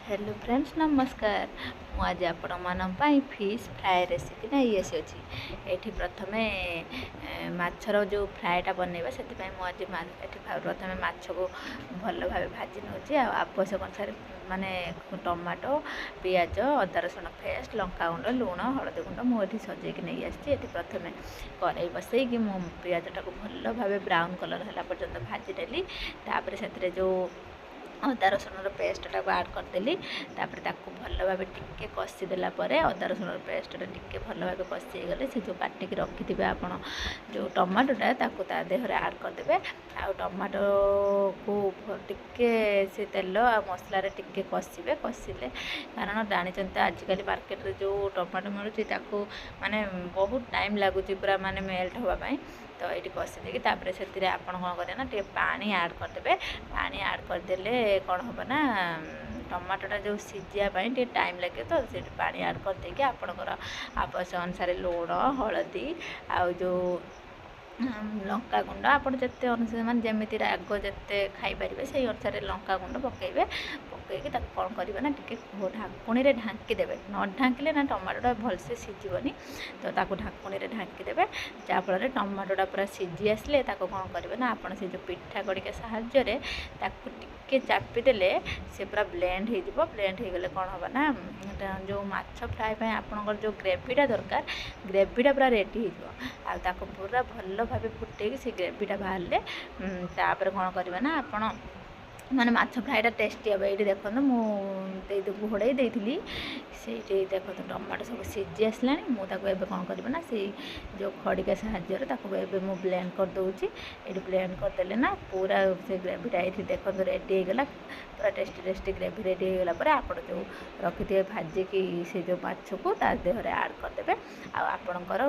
Hello friends नमस्कार। मुझे आपण मान फिश फ्राए रेसिपी नहीं आसी ये प्रथमे माछर जो फ्राएटा बनइबा से मुझे प्रथमे माछ को भल भाव भाजी नौची आवश्यक अनुसार माने टमाटो पियाज अदा रसुण पेस्ट लंका गुंड लुण हलदी गुंड मुझे सजेक नहीं आसी प्रथमे कड़े बसईकि मो पियाजटा को भल भाव ब्राउन कलर है पर्यंत भाजी देली से जो अदा रसुण पेस्टा को आड करदेली भल भाव टिके कषिदेला अदा रसुण पेस्टा टिके भल भाव कषिगले से जो काटिक रखि थे आप जो टमाटोटा ता देहरे आड करदे आ टमाटो को टिके से तेल आ मसला टिके कषिबे कषिले कारण जानी आजिकल मार्केट रे जो टमाटो मिलूँ माने बहुत टाइम लगुच पूरा माने मेल्ट होगापाई तो ये कषि देकी से आप कौन करें टे पानी आड करदे पानी आड करदेले कौन हम ना टमाटोटा जो सीझापी टे टाइम लगे तो से पानी आड करदे आपणकर आवश्यक अनुसार लुण हलदी आ जो लंका गुंड आप जिते अनुसार माने जमी राग जिते खाईपर से अनुसार लंका गुंड पकेबे पकईकि कौन करेंगे ना टी ढाकुणी ढांकीदेवे न ढांकिले ना टमाटोटा भलसे सीझबनी तो ढाकुणी ढांकीदेवे जहाँफल टमाटोटा पूरा सीझी आसले कौन करेंगे ना आप जो पिठा कड़िका साहाय्य टिके चापिदेले से पूरा ब्लेंड हो ब्लेंड हो गले कौन हम ना जो माछ फ्राए आपंकर जो ग्रेवीटा दरकार ग्रेवीटा पूरा रेडी हो पूरा भल भाव फुटे से ग्रेवीटा बाहर कौन करेंगे ना आप माने माछ फ्राएटा टेस्टी हे ये देखो मुझे घोड़े देती से देखो टमाटो सब सीझी आसला मुझे कौन करेंगे ना से जो खड़िका साहाय्य मु ब्लेंड कर दूची ये ब्लेंड करदे ना पूरा से ग्रेवीटा ये देखो रेडी होगला पूरा टेस्टी टेस्टी ग्रेवी रेडी होगला आप जो रखि थे भाजिकी से जो माछ को देहरे आड करदे आपणकर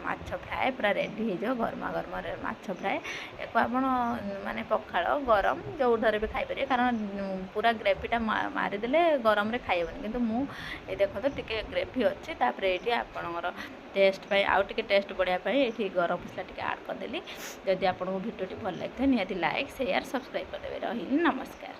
माछ फ्राए पूरा रेडी हो गरमा गरम माछ फ्राए एक आप माने पखाड़ गरम जो धरे भी खाईपर कारण पूरा ग्रेवीटा मारिदेले गरम रे खाइबनी किंतु मु ये देखो तो टिके ग्रेवी अच्छी ये आपणकर टेस्ट आउ टे टेस्ट बढ़ापी ये गरम मसला टे आड करदेली जदि आपको भिडियोटी भल लगी था निहाती लाइक शेयर सब्सक्राइब करदे रही नमस्कार।